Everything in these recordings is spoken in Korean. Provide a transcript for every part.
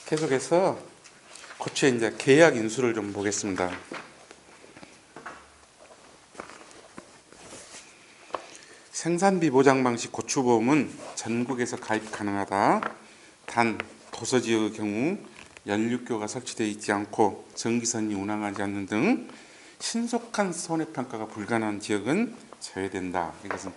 계속해서 고추의 이제 계약 인수를 좀 보겠습니다. 생산비 보장 방식 고추보험은 전국에서 가입 가능하다. 단 도서지역의 경우 연륙교가 설치되어 있지 않고 전기선이 운항하지 않는 등 신속한 손해평가가 불가능한 지역은 제외된다. 이것은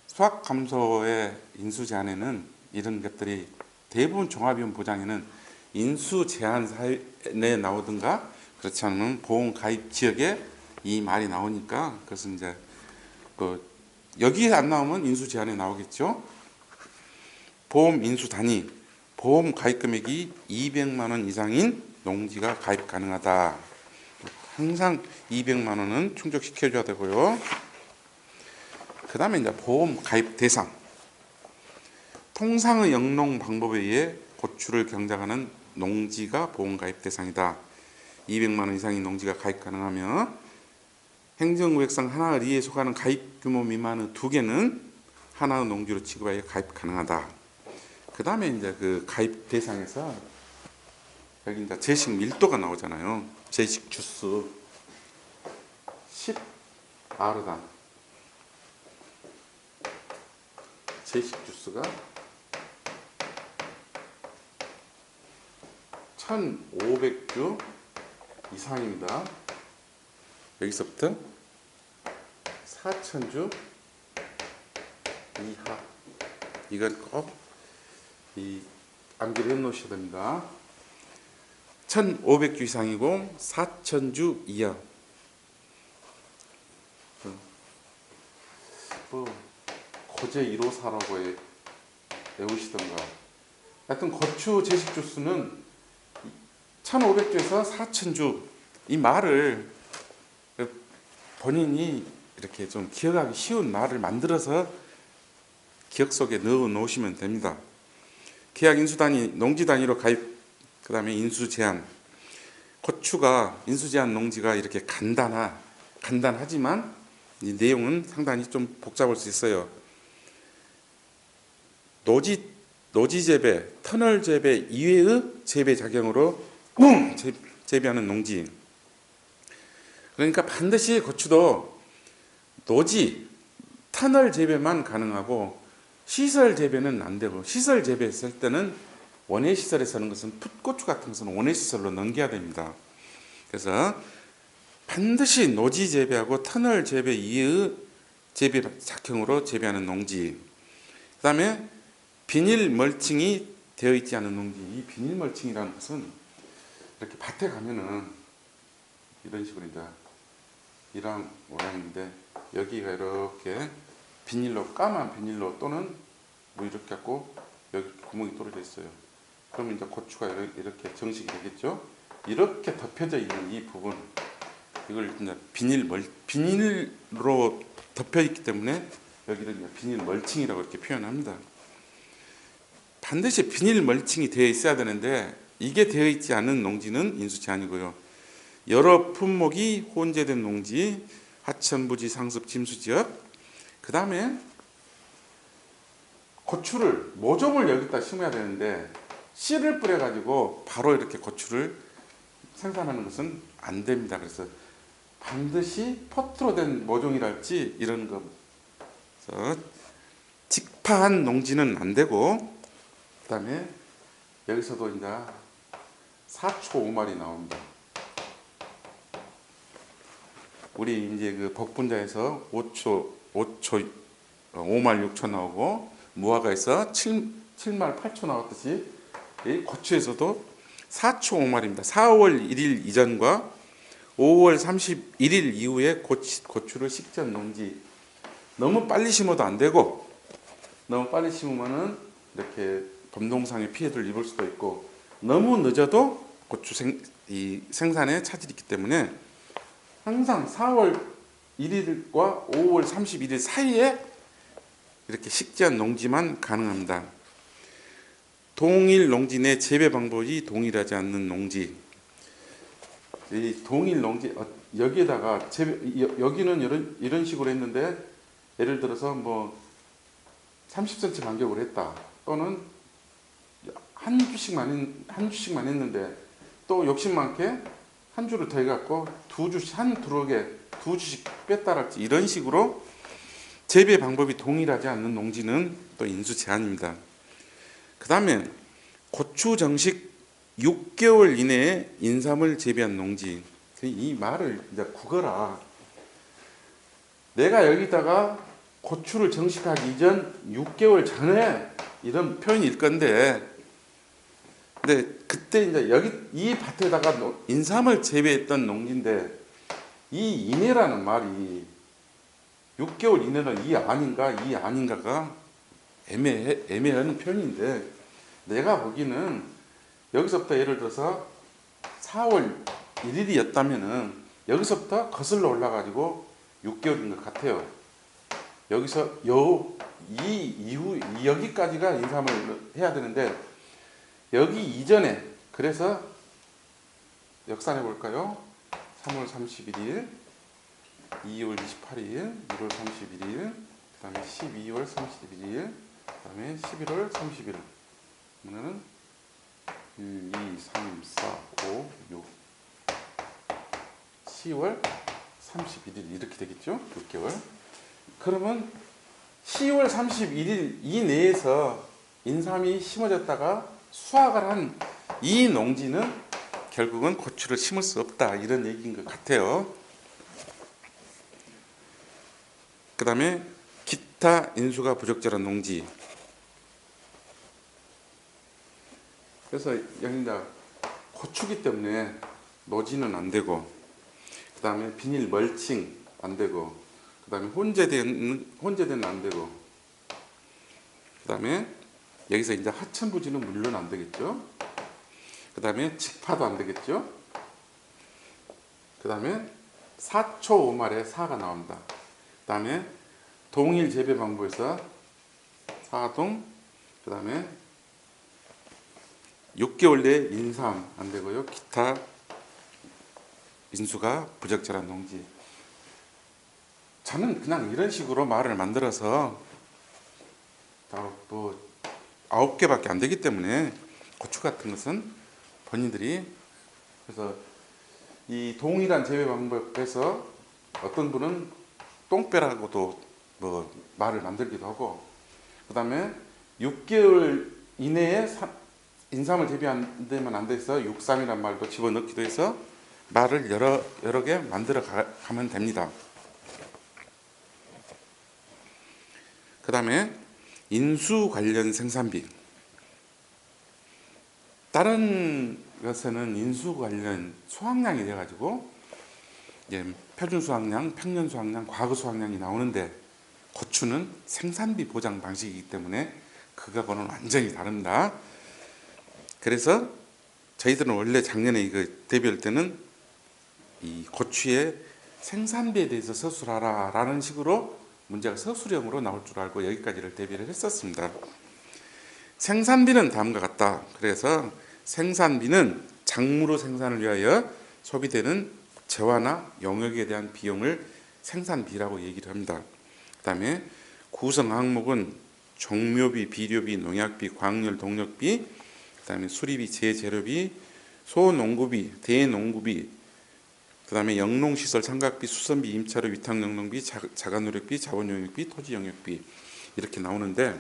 수확 감소의 인수 제한에는 이런 것들이 대부분 종합이용 보장에는 인수 제한 사연에 나오든가 그렇지 않으면 보험 가입 지역에 이 말이 나오니까 그것은 이제 여기에 안 나오면 인수 제한에 나오겠죠. 보험 인수 단위 보험 가입 금액이 200만 원 이상인 농지가 가입 가능하다. 항상 200만 원은 충족시켜줘야 되고요. 그 다음에 이제 보험 가입 대상 통상의 영농 방법에 의해 고추를 경작하는 농지가 보험 가입 대상이다. 200만 원 이상인 농지가 가입 가능하며 행정구역상 하나의 리에 속하는 가입 규모 미만의 2개는 하나의 농지로 취급하여 가입 가능하다. 그 다음에 이제 그 가입 대상에서 여기 이제 제식 밀도가 나오잖아요. 제식 주수 10R당 제식 주수가 1500주 이상입니다. 여기서부터 4000주 이하 이건 꼭 암기를 해 놓으셔야 됩니다. 1500주 이상이고 4000주 이하 고제 154라고 외우시던가 하여튼 고추 제식 주수는 1500주에서 4000주 이 말을 본인이 이렇게 좀 기억하기 쉬운 말을 만들어서 기억 속에 넣어 놓으시면 됩니다. 계약 인수 단위 농지 단위로 가입 그 다음에 인수 제한 고추가 인수 제한 농지가 이렇게 간단하지만 이 내용은 상당히 좀 복잡할 수 있어요. 노지 재배, 터널 재배 이외의 재배 작용으로 재배하는 농지. 그러니까 반드시 고추도 노지, 터널 재배만 가능하고 시설 재배는 안 되고 시설 재배했을 때는 원예 시설에 서는 것은 풋고추 같은 것은 원예 시설로 넘겨야 됩니다. 그래서 반드시 노지 재배하고 터널 재배 이외의 재배 작형으로 재배하는 농지. 그 다음에 비닐 멀칭이 되어 있지 않은 농지. 이 비닐 멀칭이라는 것은 이렇게 밭에 가면은 이런 식으로 이제 이런 모양인데 여기가 이렇게 비닐로 까만 비닐로 또는 뭐 이렇게 갖고 여기 구멍이 뚫어져 있어요. 그러면 이제 고추가 이렇게 정식이 되겠죠. 이렇게 덮여져 있는 이 부분 이걸 이제 비닐로 덮여 있기 때문에 여기를 이제 비닐 멀칭이라고 이렇게 표현합니다. 반드시 비닐 멀칭이 되어 있어야 되는데 이게 되어 있지 않은 농지는 인수 제한이고요. 여러 품목이 혼재된 농지, 하천부지, 상습, 침수지역. 그 다음에 고추를 모종을 여기다 심어야 되는데 씨를 뿌려가지고 바로 이렇게 고추를 생산하는 것은 안 됩니다. 그래서 반드시 포트로 된 모종이랄지 이런 거 직파한 농지는 안 되고 그 다음에 여기서도 이제 4초 5말이 나옵니다. 우리 이제 그 복분자에서 5초 5말 6초 나오고 무화과에서 7말 8초 나왔듯이 이 고추에서도 4초 5말입니다. 4월 1일 이전과 5월 31일 이후에 고추를 식전 농지 너무 빨리 심어도 안 되고 너무 빨리 심으면은 이렇게 범동상의 피해를 입을 수도 있고 너무 늦어도 고추 생산에 차질이 있기 때문에 항상 4월 1일과 5월 31일 사이에 이렇게 식재한 농지만 가능합니다. 동일 농지 내 재배 방법이 동일하지 않는 농지. 이 동일 농지 여기에다가 여기는 이런 식으로 했는데 예를 들어서 뭐 30cm 간격으로 했다. 또는 한 주씩만 했는데 또 욕심 많게 한 주를 더 해갖고 두 주씩 한 두럭에 두 주씩 뺐다랄지 이런 식으로 재배 방법이 동일하지 않는 농지는 또 인수 제한입니다. 그 다음에 고추 정식 6개월 이내에 인삼을 재배한 농지. 이 말을 이제 국어라. 내가 여기다가 고추를 정식하기 이전 6개월 전에 이런 표현일 건데, 근데 그때 이제 여기 이 밭에다가 인삼을 재배했던 농지인데 이 이내라는 말이 6개월 이내는 이 아닌가가 애매한 표현인데, 내가 보기는 여기서부터 예를 들어서 4월 1일이었다면은 여기서부터 거슬러 올라가지고 6개월인 것 같아요. 여기서 이 이후 여기까지가 인삼을 해야 되는데 여기 이전에, 그래서 역산해 볼까요? 3월 31일, 2월 28일, 1월 31일, 그 다음에 12월 31일, 그 다음에 11월 30일. 그러면은 1, 2, 3, 4, 5, 6, 10월 31일 이렇게 되겠죠? 6개월. 그러면 10월 31일 이내에서 인삼이 심어졌다가 수확을 한 이 농지는 결국은 고추를 심을 수 없다, 이런 얘기인 것 같아요. 그 다음에 기타 인수가 부적절한 농지. 그래서 여기다 고추기 때문에 노지는 안 되고, 그 다음에 비닐 멀칭 안 되고, 그 다음에 혼재되는 안 되고, 그 다음에 여기서 이제 하천부지는 물론 안 되겠죠. 그 다음에 직파도 안 되겠죠. 그 다음에 4초 5말에 4가 나옵니다. 그 다음에 동일 재배 방법에서 사동, 그 다음에 6개월 내에 인삼 안 되고요. 기타 인수가 부적절한 농지. 저는 그냥 이런 식으로 말을 만들어서 뭐 9개밖에 안 되기 때문에 고추 같은 것은 본인들이, 그래서 이 동일한 재배 방법에서 어떤 분은 똥배라고도 뭐 말을 만들기도 하고, 그 다음에 6개월 이내에 인삼을 재배하면 안 돼서 63이란 말도 집어넣기도 해서 말을 여러 개 만들어 가면 됩니다. 그 다음에 인수 관련 생산비. 다른 것에는 인수 관련 수확량이 돼가지고 표준 수확량, 평년 수확량, 과거 수확량이 나오는데, 고추는 생산비 보장 방식이기 때문에 그거하고는 완전히 다릅니다. 그래서 저희들은 원래 작년에 이거 대비할 때는 이 고추의 생산비에 대해서 서술하라 라는 식으로 문제가 서술형으로 나올 줄 알고 여기까지를 대비를 했었습니다. 생산비는 다음과 같다. 그래서 생산비는 작물의 생산을 위하여 소비되는 재화나 용역에 대한 비용을 생산비라고 얘기를 합니다. 그 다음에 구성 항목은 종묘비, 비료비, 농약비, 광열, 동력비, 그 다음에 수리비, 제재료비, 소농구비, 대농구비, 그 다음에 영농시설 참각비, 수선비, 임차료, 위탁영농비, 자가노력비, 자원용역비, 토지영역비 이렇게 나오는데,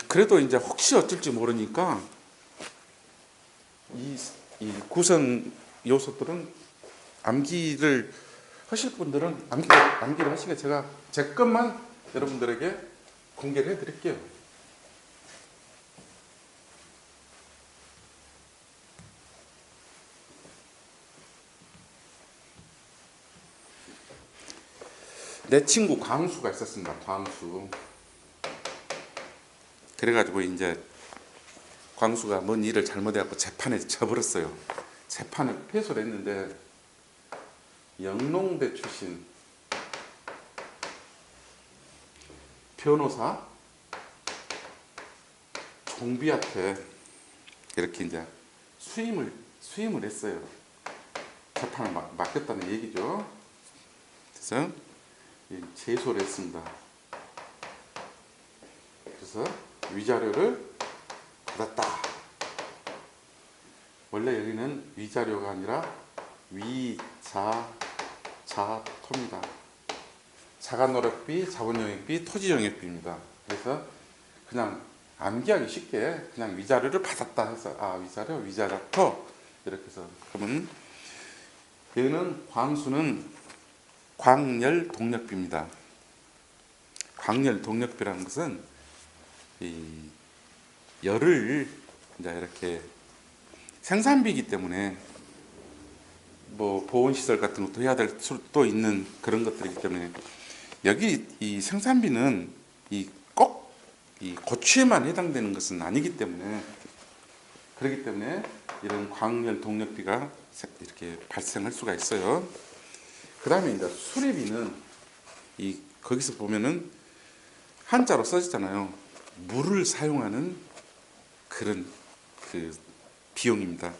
그래도 이제 혹시 어쩔지 모르니까 이 구성 요소들은 암기를 하실 분들은 암기를 하시게 제가 제 것만 여러분들에게 공개를 해드릴게요. 내 친구 광수가 있었습니다. 광수. 그래가지고 이제 광수가 뭔 일을 잘못해갖고 재판에 져버렸어요. 재판에 패소를 했는데 영농대 출신 변호사 종비한테 이렇게 이제 수임을 했어요. 재판을 맡겼다는 얘기죠. 그래서 제소를 했습니다. 그래서 위자료를 받았다. 원래 여기는 위자료가 아니라 위자자토입니다. 자가노력비, 자본용역비, 토지용역비입니다. 그래서 그냥 암기하기 쉽게 그냥 위자료를 받았다 해서 위자료, 위자자토 이렇게 해서 그러면 여기는 광수는 광열동력비입니다. 광열동력비라는 것은 이 열을 이제 이렇게 생산비이기 때문에 뭐 보온시설 같은 것도 해야 될 수도 있는 그런 것들이기 때문에 여기 이 생산비는 꼭 이 고추에만 해당되는 것은 아니기 때문에 그렇기 때문에 이런 광열 동력비가 이렇게 발생할 수가 있어요. 그 다음에 이제 수리비는 거기서 보면은 한자로 써있잖아요. 물을 사용하는 그런 그 비용입니다.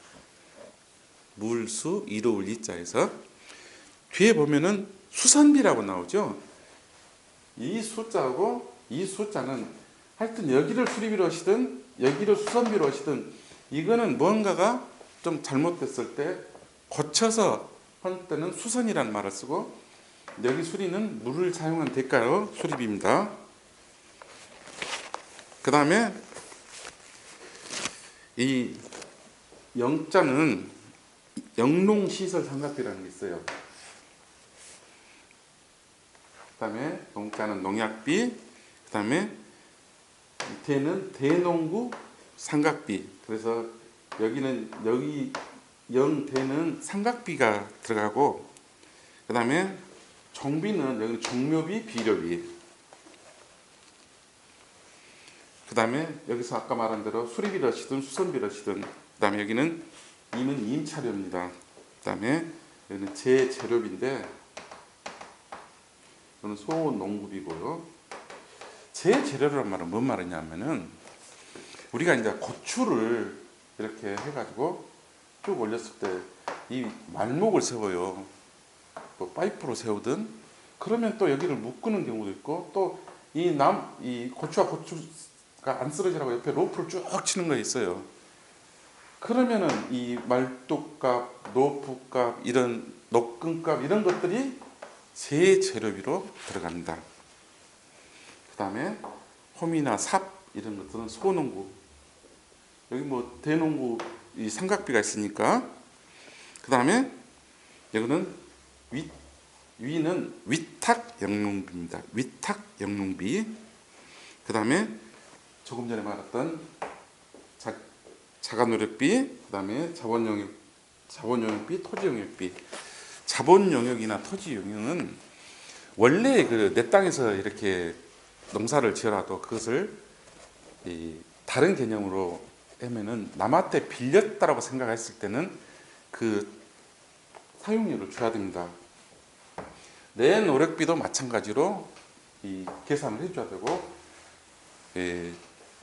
물수 이로울 이자에서 뒤에 보면은 수선비라고 나오죠. 이 숫자하고 이 숫자는 하여튼 여기를 수리비로 하시든 여기를 수선비로 하시든 이거는 무언가가 좀 잘못됐을 때 고쳐서 할 때는 수선이라는 말을 쓰고 여기 수리는 물을 사용한 대가로 수리비입니다. 그 다음에 이 영자는 영농시설 삼각비라는 게 있어요. 그 다음에 농자는 농약비, 그 다음에 밑에는 대농구 삼각비. 그래서 여기 영대는 삼각비가 들어가고 그 다음에 종비는 여기 종묘비, 비료비. 그 다음에 여기서 아까 말한 대로 수리비를 하시든 수선비를 하시든 그 다음에 여기는 이는 임차료입니다. 그 다음에 여기는 제재료비인데 이거는 소농구비고요. 제재료란 말은 뭔 말이냐면은 우리가 이제 고추를 이렇게 해가지고 쭉 올렸을 때 이 말목을 세워요. 뭐 파이프로 세우든 그러면 또 여기를 묶는 경우도 있고 또 이 고추가 안 쓰러지라고 옆에 로프를 쭉 치는 거 있어요. 그러면은 이 말뚝값, 로프값, 이런 녹근값 이런 것들이 제재료비로 들어갑니다. 그 다음에 홈이나 삽 이런 것들은 소농구. 여기 뭐 대농구 이 삼각비가 있으니까. 그 다음에 여기는 위는 위탁 영농비입니다. 위탁 영농비. 그 다음에 조금 전에 말했던 자가노력비, 그 다음에 자본용역비, 토지용역비. 자본용역이나 토지용역은 원래 내 땅에서 이렇게 농사를 지어라도 그것을 다른 개념으로 하면은 남한테 빌렸다라고 생각했을 때는 그 사용료를 줘야 됩니다. 내 노력비도 마찬가지로 계산을 해줘야 되고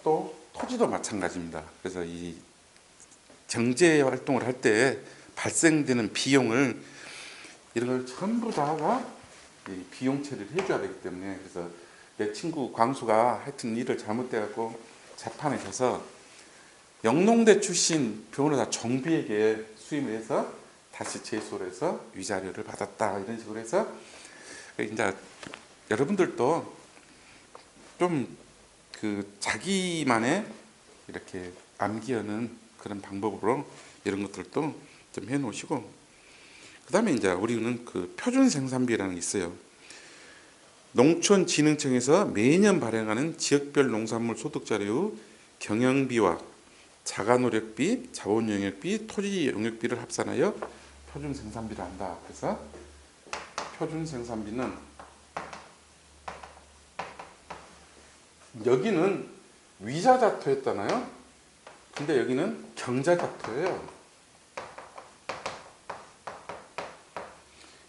또 토지도 마찬가지입니다. 그래서 이 경제 활동을 할 때 발생되는 비용을 이런 걸 전부 다가 비용 처리를 해줘야 되기 때문에 그래서 내 친구 광수가 하여튼 일을 잘못돼갖고 재판에 져서 영농대 출신 변호사 정비에게 수임을 해서 다시 제소를 해서 위자료를 받았다 이런 식으로 해서 이제 여러분들도 좀 자기만의 이렇게 암기하는 그런 방법으로 이런 것들도 좀 해놓으시고 그 다음에 이제 우리는 표준생산비라는 게 있어요. 농촌진흥청에서 매년 발행하는 지역별 농산물 소득자료의 경영비와 자가노력비, 자본용역비, 토지용역비를 합산하여 표준생산비를 한다. 그래서 표준생산비는 여기는 위자자토였잖아요. 근데 여기는 경자자토예요.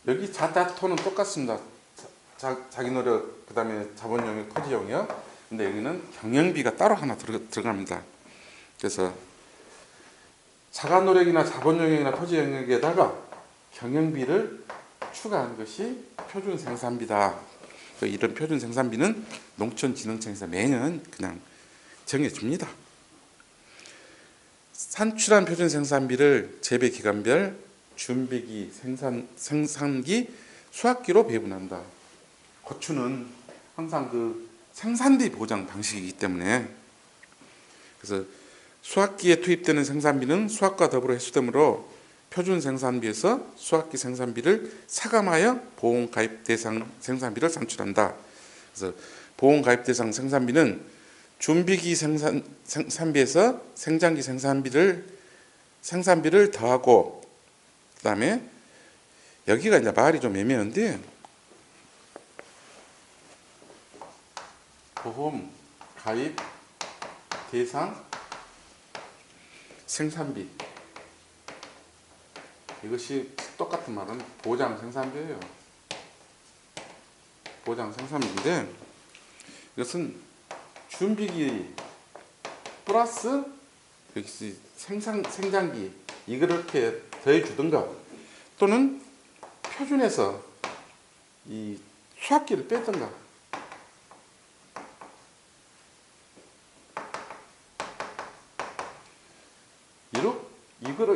여기 자자토는 똑같습니다. 자기 노력, 그 다음에 자본용역, 토지용역. 근데 여기는 경영비가 따로 하나 들어갑니다. 그래서 자가노력이나 자본용역이나 토지용역에다가 경영비를 추가한 것이 표준생산비다. 이런 표준생산비는 농촌진흥청에서 매년 그냥 정해줍니다. 산출한 표준 생산비를 재배 기간별, 준비기, 생산기, 수확기로 배분한다. 고추는 항상 그 생산비 보장 방식이기 때문에, 그래서 수확기에 투입되는 생산비는 수확과 더불어 회수되므로 표준 생산비에서 수확기 생산비를 차감하여 보험 가입 대상 생산비를 산출한다. 그래서 보험 가입 대상 생산비는 준비기 생산비에서 생장기 생산비를 더하고, 그다음에 여기가 이제 말이 좀 애매한데, 보험 가입 대상 생산비, 이것이 똑같은 말은 보장 생산비예요. 보장 생산비인데, 이것은 준비기 플러스 생장기 이렇게 더해 주든가, 또는 표준에서 이 수확기를 빼든가,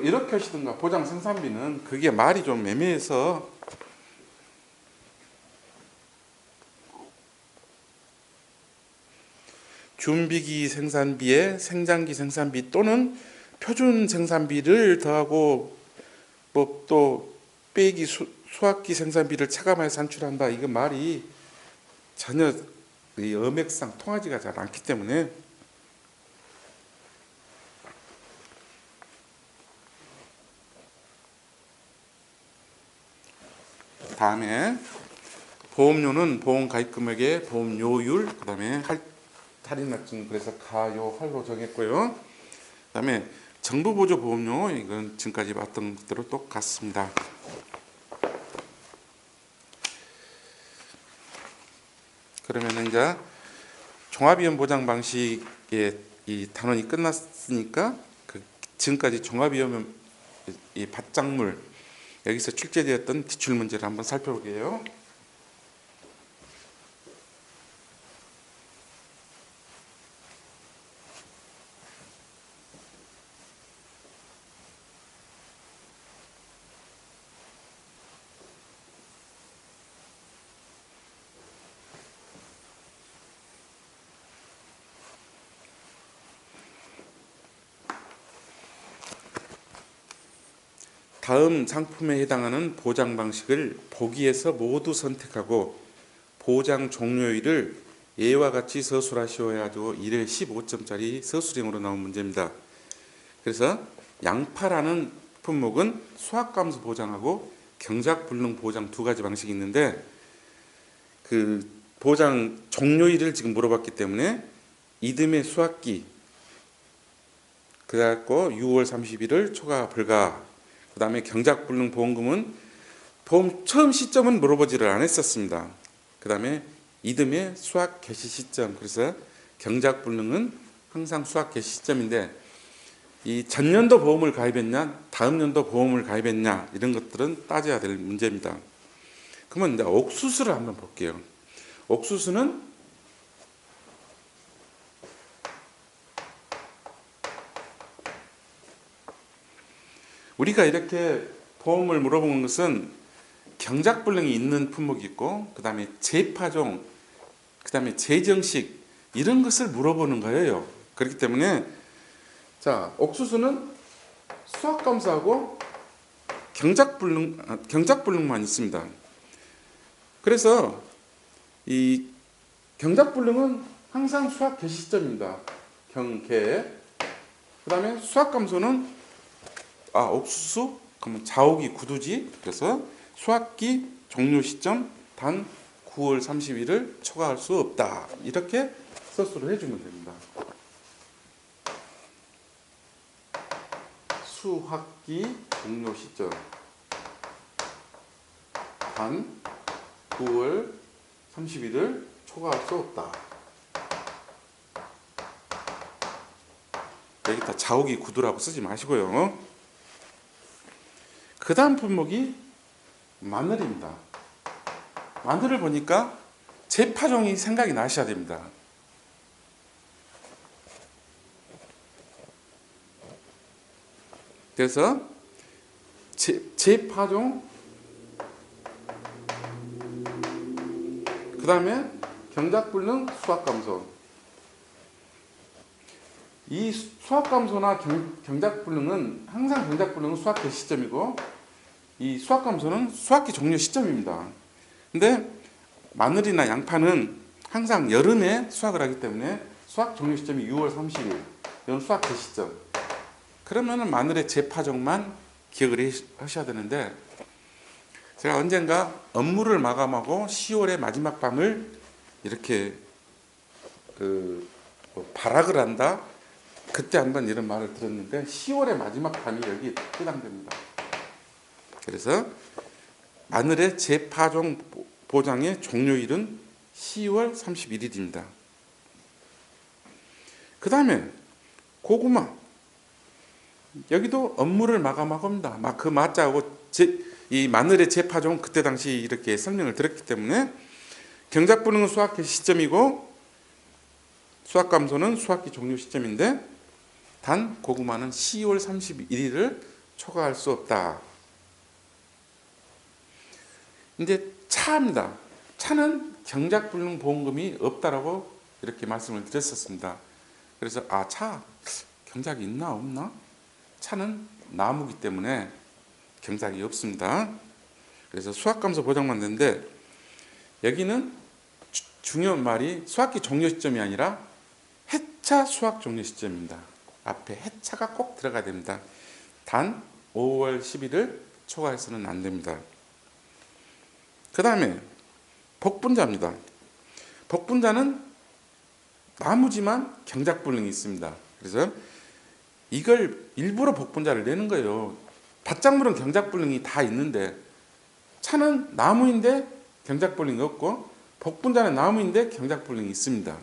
이렇게 하시든가. 보장 생산비는 그게 말이 좀 애매해서 준비기 생산비에 생장기 생산비 또는 표준 생산비를 더하고 뭐 또 빼기 수확기 생산비를 차감하여 산출한다. 이거 말이 전혀 이 어맥상 통하지가 잘 않기 때문에, 다음에 보험료는 보험 가입 금액의 보험료율, 그다음에 할인납증, 그래서 가요 할로 정했고요. 그다음에 정부 보조 보험료, 이건 지금까지 봤던 것대로 똑같습니다. 그러면 이제 종합위험 보장 방식의 이 단원이 끝났으니까 그 지금까지 종합위험 이 밭작물 여기서 출제되었던 기출 문제를 한번 살펴볼게요. 다음 상품에 해당하는 보장 방식을 보기에서 모두 선택하고 보장 종료일을 예와 같이 서술하시오야 하고 1에 15점짜리 서술형으로 나온 문제입니다. 그래서 양파라는 품목은 수확감소 보장하고 경작불능 보장 두 가지 방식이 있는데, 그 보장 종료일을 지금 물어봤기 때문에 이듬해 수확기 그래갖고 6월 30일을 초과 불가, 그 다음에 경작불능 보험금은 보험 처음 시점은 물어보지를 않았었습니다. 그 다음에 이듬해 수확 개시 시점, 그래서 경작불능은 항상 수확 개시 시점인데, 이 전년도 보험을 가입했냐 다음 년도 보험을 가입했냐 이런 것들은 따져야 될 문제입니다. 그러면 이제 옥수수를 한번 볼게요. 옥수수는 우리가 이렇게 보험을 물어보는 것은 경작불능이 있는 품목이 있고, 그 다음에 재파종, 그 다음에 재정식, 이런 것을 물어보는 거예요. 그렇기 때문에 자, 옥수수는 수확감소하고 경작불능만 있습니다. 그래서 이 경작불능은 항상 수확 개시 시점입니다. 경계. 그 다음에 수확감소는 옥수수, 그러면 자옥이 구두지, 그래서 수확기 종료 시점 단 9월 30일을 초과할 수 없다. 이렇게 서술을 해주면 됩니다. 수확기 종료 시점 단 9월 30일을 초과할 수 없다. 여기다 자옥이 구두라고 쓰지 마시고요. 그 다음 품목이 마늘입니다. 마늘을 보니까 재파종이 생각이 나셔야 됩니다. 그래서 재파종, 그 다음에 경작불능, 수확감소. 이 수확감소나 경작불능은 항상 경작불능은 수확 개시점이고 이 수확감소는 수확기 종료 시점입니다. 근데 마늘이나 양파는 항상 여름에 수확을 하기 때문에 수확 종료 시점이 6월 30일. 이건 수확 개시점. 그러면은 마늘의 재파종만 기억을 하셔야 되는데, 제가 언젠가 업무를 마감하고 10월의 마지막 밤을 이렇게 발악을 한다. 그때 한번 이런 말을 들었는데 10월의 마지막 밤이 여기 해당됩니다. 그래서 마늘의 재파종 보장의 종료일은 10월 31일입니다. 그 다음에 고구마. 여기도 업무를 마감하고 합니다. 그 마자하고 이 마늘의 재파종 그때 당시 이렇게 설명을 드렸기 때문에 경작불능은 수확기 시점이고 수확감소는 수확기 종료 시점인데 단 고구마는 10월 31일을 초과할 수 없다. 이제 차입니다. 차는 경작불능 보험금이 없다라고 이렇게 말씀을 드렸었습니다. 그래서 차 경작이 있나 없나? 차는 나무기 때문에 경작이 없습니다. 그래서 수확감소 보장만 되는데 여기는 중요한 말이 수확기 종료 시점이 아니라 해차 수확 종료 시점입니다. 앞에 해차가 꼭 들어가야 됩니다. 단 5월 10일을 초과해서는 안 됩니다. 그 다음에 복분자입니다. 복분자는 나무지만 경작불능이 있습니다. 그래서 이걸 일부러 복분자를 내는 거예요. 밭작물은 경작불능이 다 있는데 차는 나무인데 경작불능이 없고 복분자는 나무인데 경작불능이 있습니다.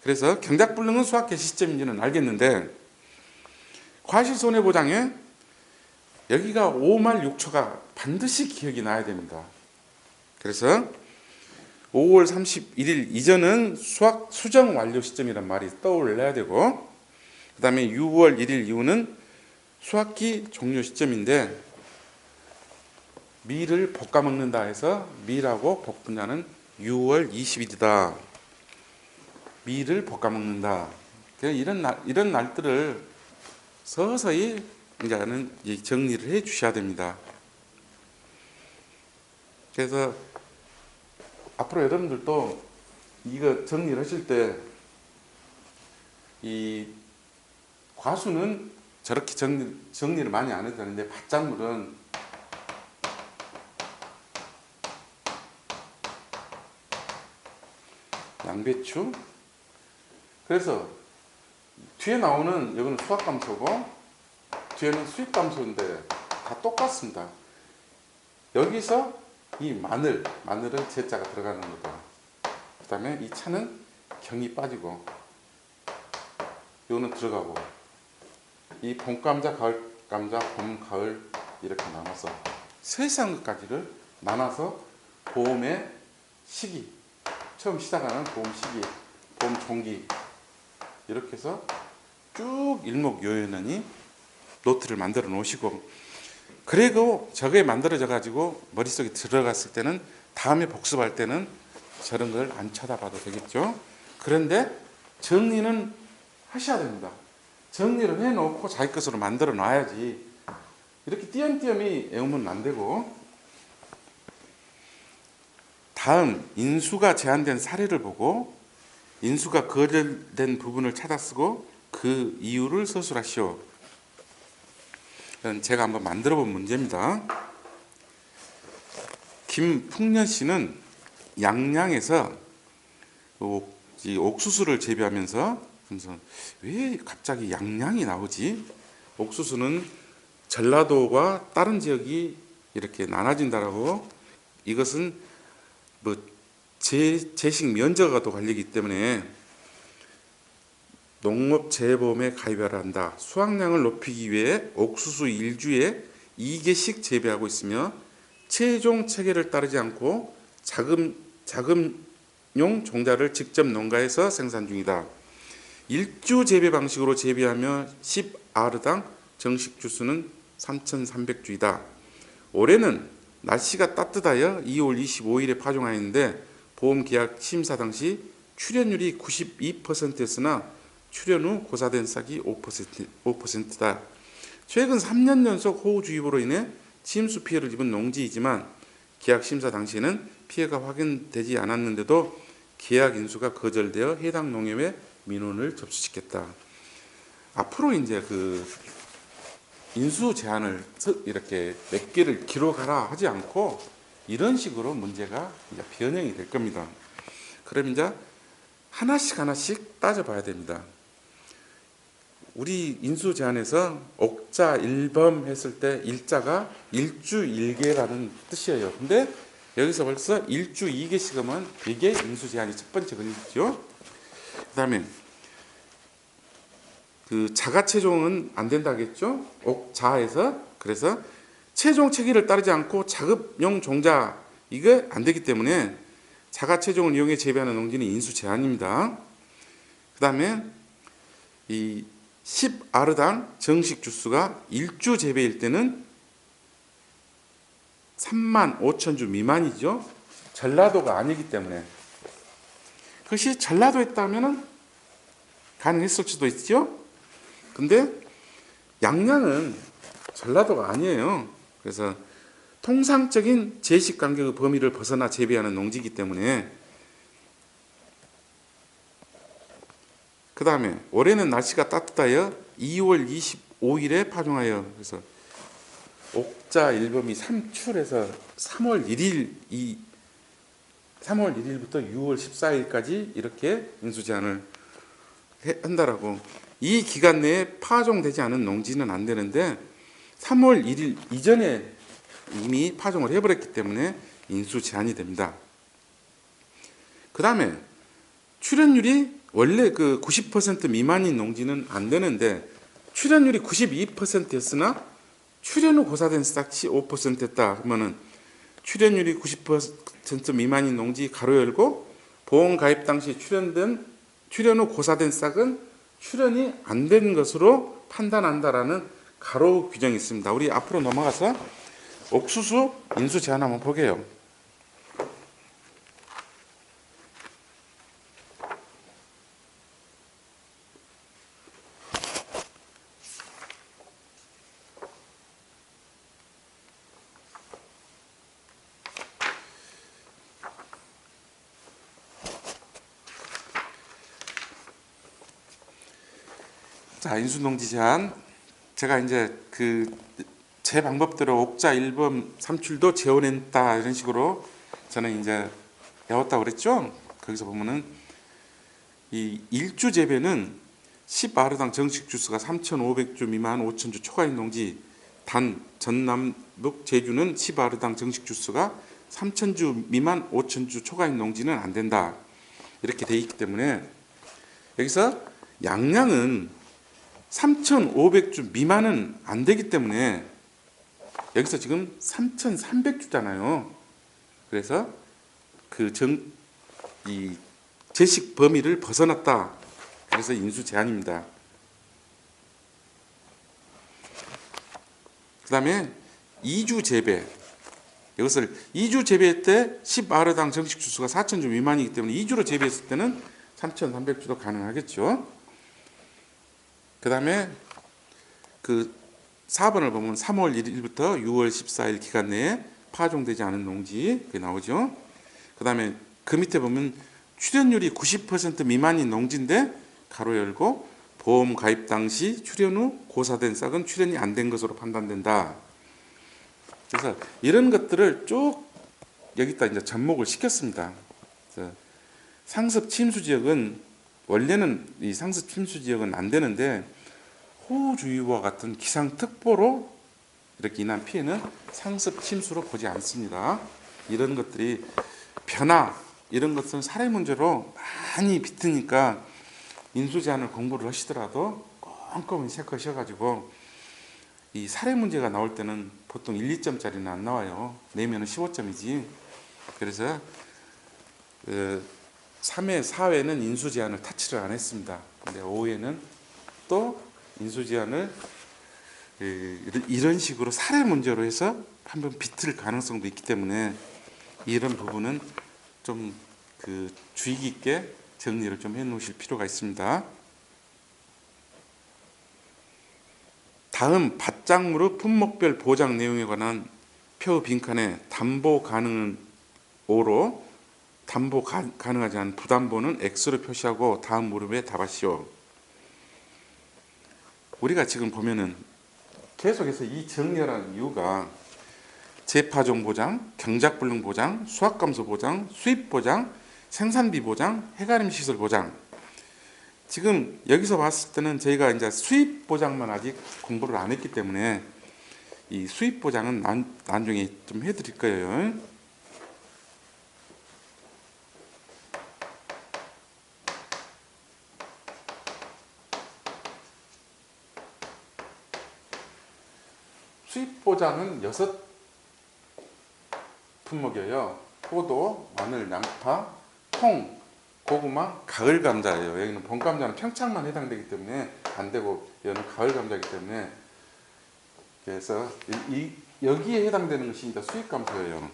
그래서 경작불능은 수확 개시 시점인지는 알겠는데 과실손해보장에 여기가 5말 6초가 반드시 기억이 나야 됩니다. 그래서 5월 31일 이전은 수확 수정 완료 시점이란 말이 떠올려야 되고 그 다음에 6월 1일 이후는 수확기 종료 시점인데 밀을 볶아 먹는다 해서 밀하고 복분자는 6월 20일이다. 밀을 볶아 먹는다. 이런 날들을 서서히 이제는 정리를 해 주셔야 됩니다. 그래서 앞으로 여러분들도 이거 정리를 하실 때 이 과수는 저렇게 정리를 많이 안 해도 되는데 밭작물은 양배추. 그래서 뒤에 나오는 여기는 수확감소고 뒤에는 수입감소인데 다 똑같습니다. 여기서 이 마늘은 제자가 들어가는 거다. 그 다음에 이 차는 경이 빠지고 요는 들어가고 이 봄감자, 가을감자, 봄, 가을 이렇게 나눠서 세세한 것까지를 나눠서 봄의 시기, 처음 시작하는 봄 시기, 봄 종기 이렇게 해서 쭉 일목요연하니 노트를 만들어 놓으시고 그리고 저게 만들어져 가지고 머릿속에 들어갔을 때는 다음에 복습할 때는 저런 걸 안 쳐다봐도 되겠죠. 그런데 정리는 하셔야 됩니다. 정리를 해놓고 자기 것으로 만들어 놔야지 이렇게 띄엄띄엄이 외우면 안 되고 다음 인수가 제한된 사례를 보고 인수가 거절된 부분을 찾아 쓰고 그 이유를 서술하시오. 제가 한번 만들어 본 문제입니다. 김풍년 씨는 양양에서 옥수수를 재배하면서 그래서 왜 갑자기 양양이 나오지? 옥수수는 전라도와 다른 지역이 이렇게 나눠진다라고 이것은 제식 면적과 도 관리이기 때문에 농업재보험에 가입하라 한다. 수확량을 높이기 위해 옥수수 1주에 2개씩 재배하고 있으며 최종 체계를 따르지 않고 자금용 종자를 직접 농가에서 생산 중이다. 1주 재배 방식으로 재배하며 10아르당 정식 주수는 3,300주이다. 올해는 날씨가 따뜻하여 2월 25일에 파종하였는데 보험계약 심사 당시 출현율이 92%였으나 출현 후 고사된 싹이 5%다. 최근 3년 연속 호우주의보로 인해 침수 피해를 입은 농지이지만 계약 심사 당시에는 피해가 확인되지 않았는데도 계약 인수가 거절되어 해당 농협에 민원을 접수시켰다. 앞으로 이제 그 인수 제한을 이렇게 몇 개를 기록하라 하지 않고 이런 식으로 문제가 이제 변형이 될 겁니다. 그럼 이제 하나씩 따져봐야 됩니다. 우리 인수 제한에서 옥자 일범 했을 때 일자가 일주일개라는 뜻이에요. 근데 여기서 벌써 일주 2개씩 하면 이게 인수 제한이 첫 번째 걸리죠. 그 다음에 그 자가 체종은 안 된다겠죠? 옥자에서. 그래서 체종 체계를 따르지 않고 자급용 종자 이게 안 되기 때문에 자가 체종을 이용해 재배하는 농지는 인수 제한입니다. 그 다음에 이 10아르당 정식 주수가 1주 재배일 때는 35,000주 미만이죠. 전라도가 아니기 때문에. 그것이 전라도에 있다면 가능했을 수도 있죠. 근데 양양은 전라도가 아니에요. 그래서 통상적인 제식 간격의 범위를 벗어나 재배하는 농지이기 때문에. 그 다음에 올해는 날씨가 따뜻하여 2월 25일에 파종하여 그래서 옥자 일범이 삼출해서 3월 1일부터 6월 14일까지 이렇게 인수 제한을 한다라고. 이 기간 내에 파종되지 않은 농지는 안 되는데 3월 1일 이전에 이미 파종을 해버렸기 때문에 인수 제한이 됩니다. 그 다음에 출현율이 원래 그 90% 미만인 농지는 안 되는데 출현율이 92%였으나 출현 후 고사된 싹이 5%였다. 그러면은 출현율이 90% 미만인 농지 가로 열고 보험 가입 당시 출현 후 고사된 싹은 출현이 안 된 것으로 판단한다라는 가로 규정이 있습니다. 우리 앞으로 넘어가서 옥수수 인수 제한 한번 보게요. 자, 인수농지 제한. 제가 이제 제 방법대로 옥자 1범 삼출도 재원했다 이런 식으로 저는 이제 배웠다고 그랬죠. 거기서 보면은 이 일주 재배는 10아르당 정식 주수가 3,500주 미만 5,000주 초과인 농지, 단 전남북 제주는 10아르당 정식 주수가 3,000주 미만 5,000주 초과인 농지는 안 된다. 이렇게 돼 있기 때문에 여기서 양양은 3,500주 미만은 안 되기 때문에 여기서 지금 3,300주잖아요. 그래서 이 제식 범위를 벗어났다. 그래서 인수 제한입니다. 그 다음에 2주 재배. 이것을 2주 재배할 때 10아르당 정식 주수가 4,000주 미만이기 때문에 2주로 재배했을 때는 3,300주도 가능하겠죠. 그 다음에 그 4번을 보면 3월 1일부터 6월 14일 기간 내에 파종되지 않은 농지 그게 나오죠. 그 다음에 그 밑에 보면 출현율이 90% 미만인 농지인데 가로 열고 보험 가입 당시 출현 후 고사된 싹은 출현이 안 된 것으로 판단된다. 그래서 이런 것들을 쭉 여기다 이제 접목을 시켰습니다. 상습 침수 지역은 원래는 이 상습 침수 지역은 안 되는데 호우주의보와 같은 기상특보로 이렇게 인한 피해는 상습 침수로 보지 않습니다. 이런 것들이 변화 이런 것은 사례 문제로 많이 비트니까 인수 제한을 공부를 하시더라도 꼼꼼히 체크하셔가지고 이 사례 문제가 나올 때는 보통 1, 2점짜리는 안 나와요. 내면은 15점이지. 그래서 3회, 4회는 인수 제한을 타치를 안 했습니다. 근데 5회는 또 인수 제한을 이런 식으로 사례 문제로 해서 한번 비틀 가능성도 있기 때문에 이런 부분은 좀 주의 깊게 정리를 좀 해놓으실 필요가 있습니다. 다음 밭작물의 품목별 보장 내용에 관한 표 빈칸에 담보 가능은 O로 담보 가능하지 않은 부담보는 X로 표시하고 다음 물음에 답하시오. 우리가 지금 보면은 계속해서 이 정리하는 이유가 재파종 보장, 경작불능 보장, 수확감소 보장, 수입 보장, 생산비 보장, 해가림 시설 보장. 지금 여기서 봤을 때는 저희가 이제 수입 보장만 아직 공부를 안 했기 때문에 이 수입 보장은 나중에 좀 해드릴 거예요. 수입 보장은 6 품목이에요. 포도, 마늘, 양파, 콩, 고구마, 가을 감자예요. 여기는 봄 감자는 평창만 해당되기 때문에 안 되고 여기는 가을 감자이기 때문에 그래서 여기에 해당되는 것이 이제 수입 감소예요.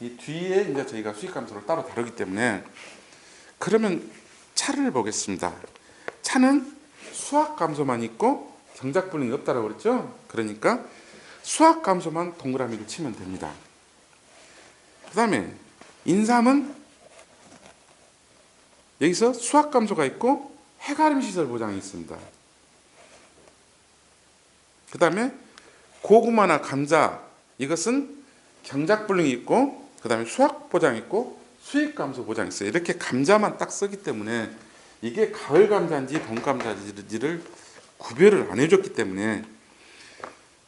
이 뒤에 이제 저희가 수입 감소를 따로 다루기 때문에 그러면 차를 보겠습니다. 차는 수확 감소만 있고 경작 불능이 없다라고 그랬죠. 그러니까 수확 감소만 동그라미를 치면 됩니다. 그 다음에 인삼은 여기서 수확 감소가 있고 해가림 시설 보장이 있습니다. 그 다음에 고구마나 감자 이것은 경작 불능이 있고 그 다음에 수확 보장이 있고 수익 감소 보장이 있어요. 이렇게 감자만 딱 쓰기 때문에 이게 가을 감자인지 봄 감자인지를 구별을 안 해줬기 때문에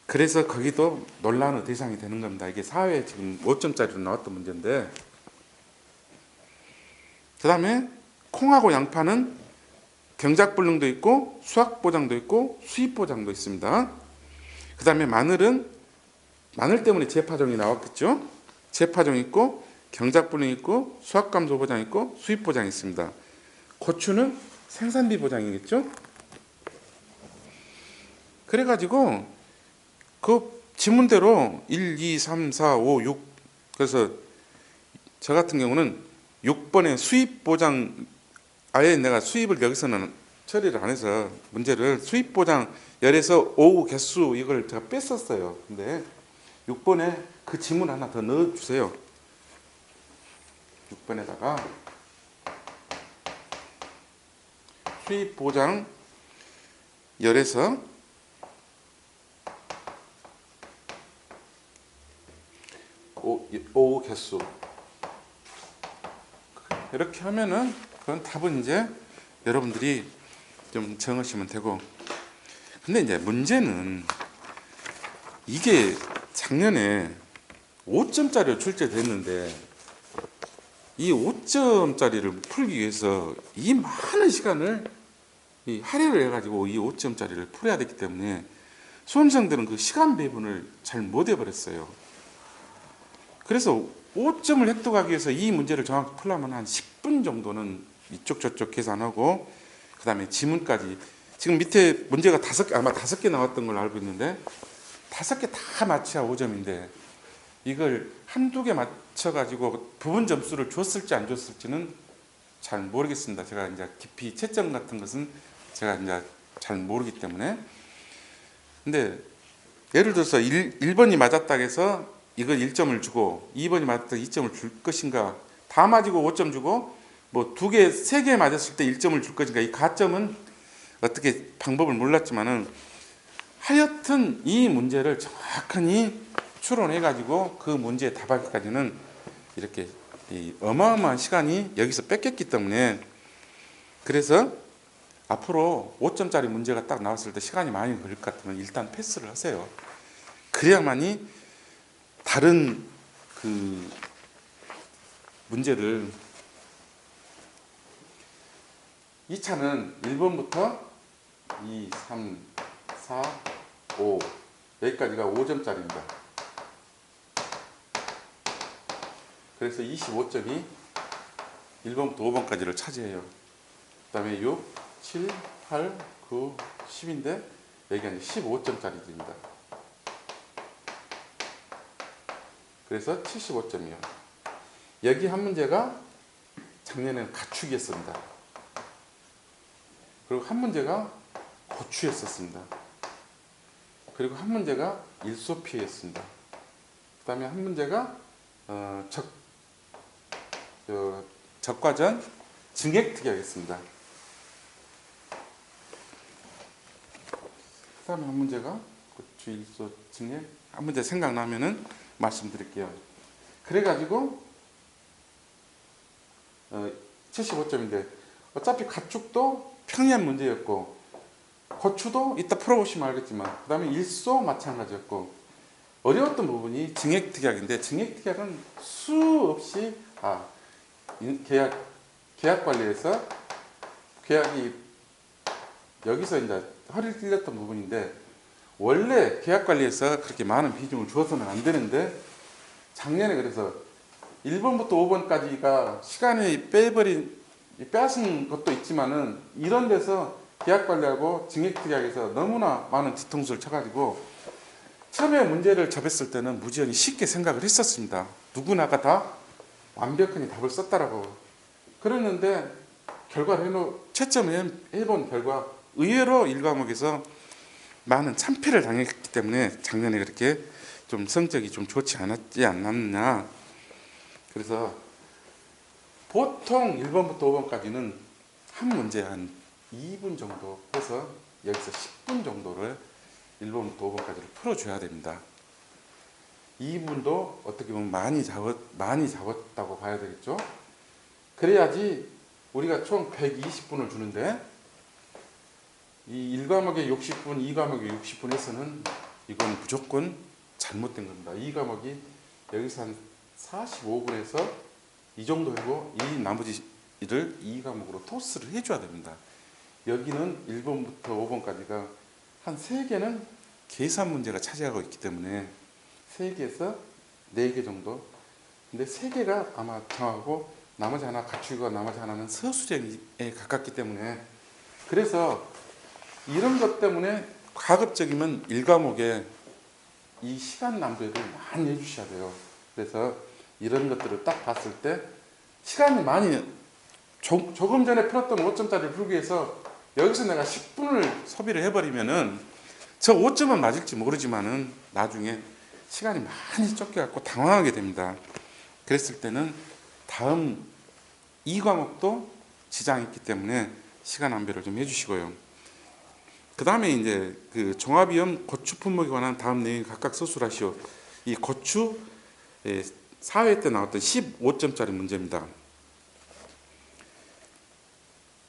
그래서 거기도 논란의 대상이 되는 겁니다. 이게 사회에 지금 5점짜리로 나왔던 문제인데 그 다음에 콩하고 양파는 경작불능도 있고 수확보장도 있고 수입보장도 있습니다. 그 다음에 마늘은 마늘 때문에 재파종이 나왔겠죠. 재파종 있고 경작불능 있고 수확감소보장 있고 수입보장이 있습니다. 고추는 생산비 보장이겠죠. 그래가지고 그 지문대로 1, 2, 3, 4, 5, 6 그래서 저 같은 경우는 6번에 수입보장 아예 내가 수입을 여기서는 처리를 안 해서 문제를 수입보장 열에서 오후 개수 이걸 제가 뺐었어요. 근데 6번에 그 지문 하나 더 넣어주세요. 6번에다가 수입보장 열에서 오후 개수 이렇게 하면은 그건 답은 이제 여러분들이 좀 정하시면 되고 근데 이제 문제는 이게 작년에 5점짜리로 출제됐는데 이 5점짜리를 풀기 위해서 이 많은 시간을 할애를 해가지고 이 5점짜리를 풀어야 되기 때문에 수험생들은 그 시간 배분을 잘 못 해버렸어요. 그래서 5점을 획득하기 위해서 이 문제를 정확히 풀려면 한 10분 정도는 이쪽 저쪽 계산하고 그 다음에 지문까지 지금 밑에 문제가 아마 5개 나왔던 걸로 알고 있는데 5개 다 맞춰야 5점인데 이걸 한두 개 맞춰가지고 부분 점수를 줬을지 안 줬을지는 잘 모르겠습니다. 제가 이제 깊이 채점 같은 것은 제가 이제 잘 모르기 때문에 근데 예를 들어서 1번이 맞았다 해서 이걸 1점을 주고 2번이 맞았다 2점을 줄 것인가 다 맞이고 5점 주고 뭐 2개, 3개 맞았을 때 1점을 줄 것인가 이 가점은 어떻게 방법을 몰랐지만은 하여튼 이 문제를 정확하니 추론해 가지고 그 문제에 답하기까지는 이렇게 이 어마어마한 시간이 여기서 뺏겼기 때문에 그래서 앞으로 5점짜리 문제가 딱 나왔을 때 시간이 많이 걸릴 것 같으면 일단 패스를 하세요. 그래야만이 다른 그 문제를 2차는 1번부터 2, 3, 4, 5 여기까지가 5점짜리입니다. 그래서 25점이 1번부터 5번까지를 차지해요. 그 다음에 6, 7, 8, 9, 10인데 여기가 이제 15점짜리들입니다. 그래서 75점이요. 여기 한 문제가 작년에는 가축이었습니다. 그리고 한 문제가 고추였었습니다. 그리고 한 문제가 일소피였습니다. 그 다음에 한 문제가 적과전 증액특약이었습니다. 그 다음에 한 문제가 고추, 일소, 증액. 한 문제 생각나면은 말씀드릴게요. 그래가지고 75점인데 어차피 가축도 평이한 문제였고 고추도 이따 풀어보시면 알겠지만 그 다음에 일소 마찬가지였고 어려웠던 부분이 증액특약인데 증액특약은 수없이 계약 관리에서 계약이 여기서 이제 허리를 찔렸던 부분인데 원래 계약 관리에서 그렇게 많은 비중을 주어서는 안 되는데 작년에 그래서 1번부터 5번까지가 시간이 빼앗은 것도 있지만은 이런 데서 계약 관리하고 증액특약에서 너무나 많은 뒤통수를 쳐가지고 처음에 문제를 접했을 때는 무지연히 쉽게 생각을 했었습니다. 누구나가 다 완벽하게 답을 썼다라고 그랬는데 결과를 채점을 해본 결과 의외로 1과목에서 많은 참패를 당했기 때문에 작년에 그렇게 좀 성적이 좀 좋지 않았지 않았나. 그래서 보통 1번부터 5번까지는 한 문제 한 2분 정도 해서 여기서 10분 정도를 1번부터 5번까지를 풀어줘야 됩니다. 2분도 어떻게 보면 많이 잡았다고 봐야 되겠죠. 그래야지 우리가 총 120분을 주는데 이 1과목에 60분, 2과목에 60분 해서는 이건 무조건 잘못된 겁니다. 2과목이 여기서 한 45분에서 이 정도 하고 이 나머지 일을 2과목으로 토스를 해줘야 됩니다. 여기는 1번부터 5번까지가 한 3개는 계산 문제가 차지하고 있기 때문에 3개에서 4개 정도. 근데 3개가 아마 정하고 나머지 하나 가축이고 나머지 하나는 서술형에 가깝기 때문에 그래서 이런 것 때문에 가급적이면 1과목에 이 시간 낭비를 많이 해주셔야 돼요. 그래서 이런 것들을 딱 봤을 때 시간이 많이 조금 전에 풀었던 5점짜리를 풀기 위해서 여기서 내가 10분을 소비를 해버리면은 저 5점은 맞을지 모르지만은 나중에 시간이 많이 쫓겨갖고 당황하게 됩니다. 그랬을 때는 다음 2과목도 지장이 있기 때문에 시간 안배를 좀 해주시고요. 그 다음에 이제 그 종합위험 고추 품목에 관한 다음 내용 각각 서술하시오. 이 고추 4회 때 나왔던 15점짜리 문제입니다.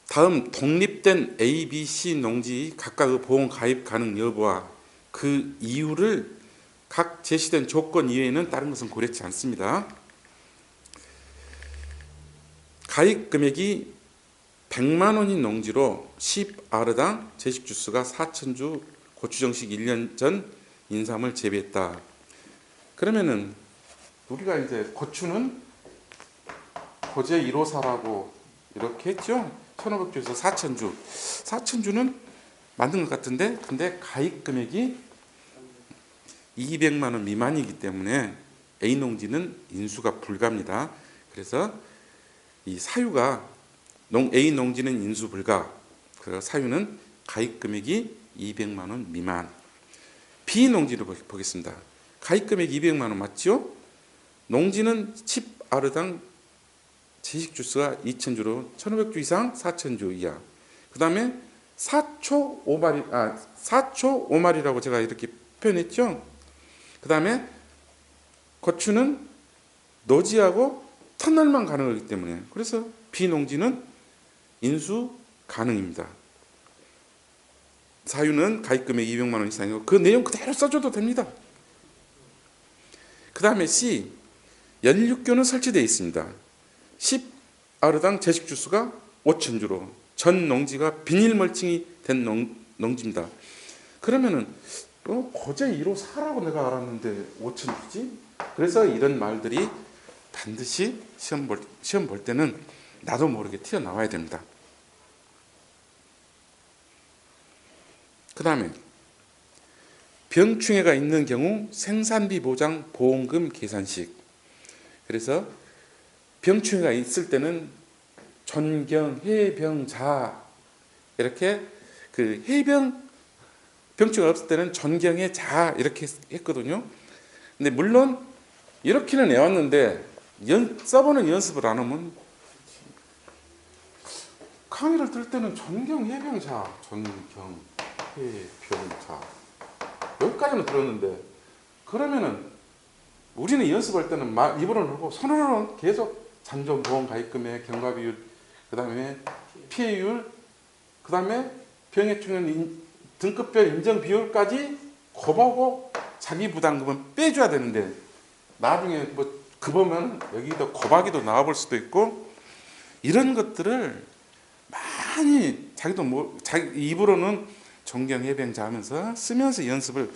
다음 독립된 A, B, C 농지 각각의 보험 가입 가능 여부와 그 이유를 각 제시된 조건 이외에는 다른 것은 고려치 않습니다. 가입 금액이 100만 원인 농지로 10아르당 제식주수가 4,000주 고추정식 1년 전 인삼을 재배했다. 그러면은 우리가 이제 고추는 고제 1호사라고 이렇게 했죠. 1,500주에서 4,000주. 4,000주는 맞는 것 같은데 근데 가입 금액이 200만 원 미만이기 때문에 A 농지는 인수가 불가합니다. 그래서 이 사유가 A 농지는 인수 불가. 그래서 사유는 가입 금액이 200만 원 미만. B 농지를 보겠습니다. 가입 금액 200만 원 맞죠? 농지는 10아르당 제식주수가 2,000주로 1,500주 이상 4,000주 이하. 그 다음에 4초 5마리라고 제가 이렇게 표현했죠. 그 다음에 고추는 노지하고 터널만 가능하기 때문에 그래서 비농지는 인수 가능입니다. 사유는 가입금액 200만 원 이상이고 그 내용 그대로 써줘도 됩니다. 그 다음에 C 연육교는 설치되어 있습니다. 10아르당 제식주수가 5,000주로 전 농지가 비닐 멀칭이 된 농지입니다. 그러면은 고제 1호 4라고 내가 알았는데 5,000주지? 그래서 이런 말들이 반드시 시험 볼 때는 나도 모르게 튀어나와야 됩니다. 그 다음에 병충해가 있는 경우 생산비 보장 보험금 계산식. 그래서 병충해가 있을 때는 전경, 해병자 이렇게 그 해병 병충해가 없을 때는 전경의 자 이렇게 했거든요. 근데 물론 이렇게는 해왔는데 써보는 연습을 안 하면 강의를 들 때는 전경, 해병자, 전경, 해병자 여기까지는 들었는데 그러면은 우리는 연습할 때는 입으로는 하고 손으로는 계속 잔존보험 가입금액, 경과비율, 그 다음에 피해율, 그 다음에 병해충은 등급별 인정 비율까지 고보고 자기 부담금은 빼줘야 되는데 나중에 뭐 급하면 여기도 고박이도 나와볼 수도 있고 이런 것들을 많이 자기도 뭐 자기 입으로는 존경 해병자 하면서 쓰면서 연습을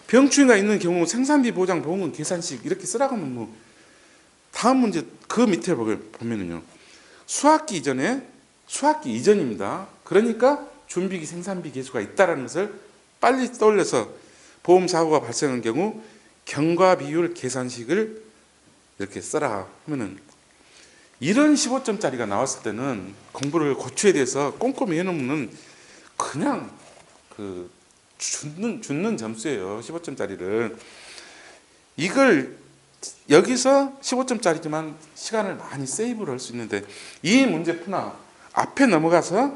병충해가 있는 경우 생산비 보장 보험금 계산식 이렇게 쓰라고 하면 뭐 다음 문제 그 밑에 보면은요 수학기 이전입니다. 그러니까 준비기 생산비 계수가 있다는 것을 빨리 떠올려서 보험 사고가 발생한 경우 경과 비율 계산식을 이렇게 써라 하면은 이런 15점짜리가 나왔을 때는 공부를 고추에 대해서 꼼꼼히 해놓으면 그냥 그 죽는 점수예요. 15점짜리를 이걸 여기서 15점짜리지만 시간을 많이 세이브를 할 수 있는데 이 문제 푸나 앞에 넘어가서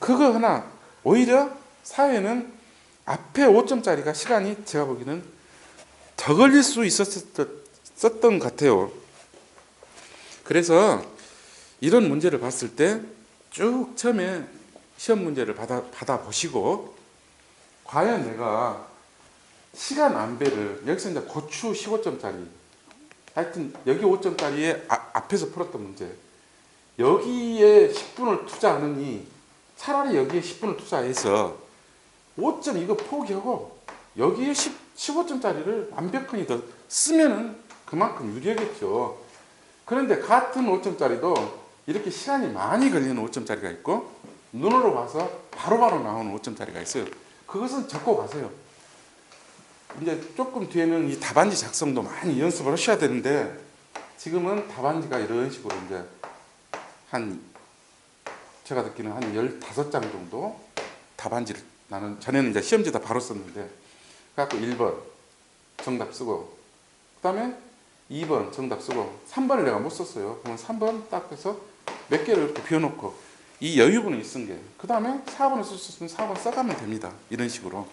그거 하나 오히려 사회는 앞에 5점짜리가 시간이 제가 보기에는 더 걸릴 수 있었던 것 같아요. 그래서 이런 문제를 봤을 때 쭉 처음에 시험 문제를 받아 보시고 과연 내가 시간 안배를 여기서 이제 고추 15점짜리 하여튼 여기 5점짜리에 앞에서 풀었던 문제 여기에 10분을 투자하느니 차라리 여기에 10분을 투자해서 5점 이거 포기하고 여기에 15점짜리를 완벽하게 더 쓰면은 그만큼 유리하겠죠. 그런데 같은 5점짜리도 이렇게 시간이 많이 걸리는 5점짜리가 있고 눈으로 봐서 바로바로 나오는 5점짜리가 있어요. 그것은 적고 가세요. 이제 조금 뒤에는 이 답안지 작성도 많이 연습을 하셔야 되는데 지금은 답안지가 이런 식으로 이제 제가 듣기는 한 15장 정도 답안지를 나는 전에는 이제 시험지다 바로 썼는데 그래갖고 1번 정답 쓰고 그 다음에 2번 정답 쓰고 3번을 내가 못 썼어요. 그러면 3번 딱 해서 몇 개를 이렇게 비워놓고 이 여유분을 쓴 게 그 다음에 4번을 쓸 수 있으면 4번 써가면 됩니다. 이런 식으로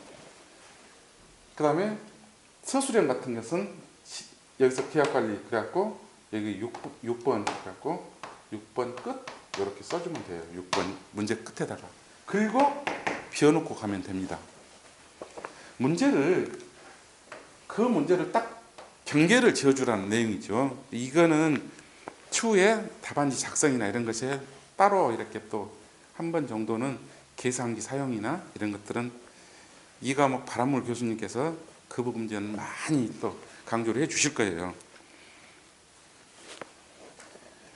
그 다음에 서술형 같은 것은 여기서 기하관리 그래갖고 여기 6번 그래갖고 6번 끝 이렇게 써주면 돼요. 6번 문제 끝에다가 그리고 비워놓고 가면 됩니다. 그 문제를 딱 경계를 지어주라는 내용이죠. 이거는 추후에 답안지 작성이나 이런 것에 따로 이렇게 또 한 번 정도는 계산기 사용이나 이런 것들은 이 과목 바람물 교수님께서 그 부분은 많이 또 강조를 해 주실 거예요.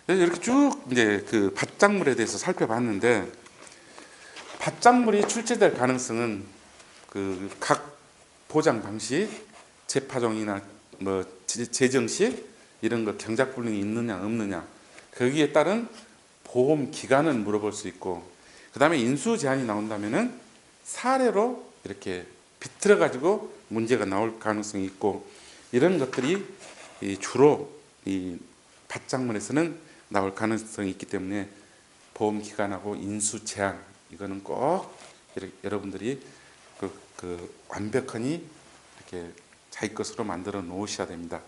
그래서 이렇게 쭉 이제 그 밭작물에 대해서 살펴봤는데 밭작물이 출제될 가능성은 그 각 보장 방식, 재파종이나 뭐 재정식 이런 거 경작불능이 있느냐 없느냐 거기에 따른 보험 기간을 물어볼 수 있고 그 다음에 인수 제한이 나온다면은 사례로 이렇게 비틀어 가지고 문제가 나올 가능성이 있고 이런 것들이 주로 이 밭작물에서는 나올 가능성이 있기 때문에 보험 기간하고 인수 제한 이거는 꼭 여러분들이 그 완벽하니 이렇게 자기 것으로 만들어 놓으셔야 됩니다.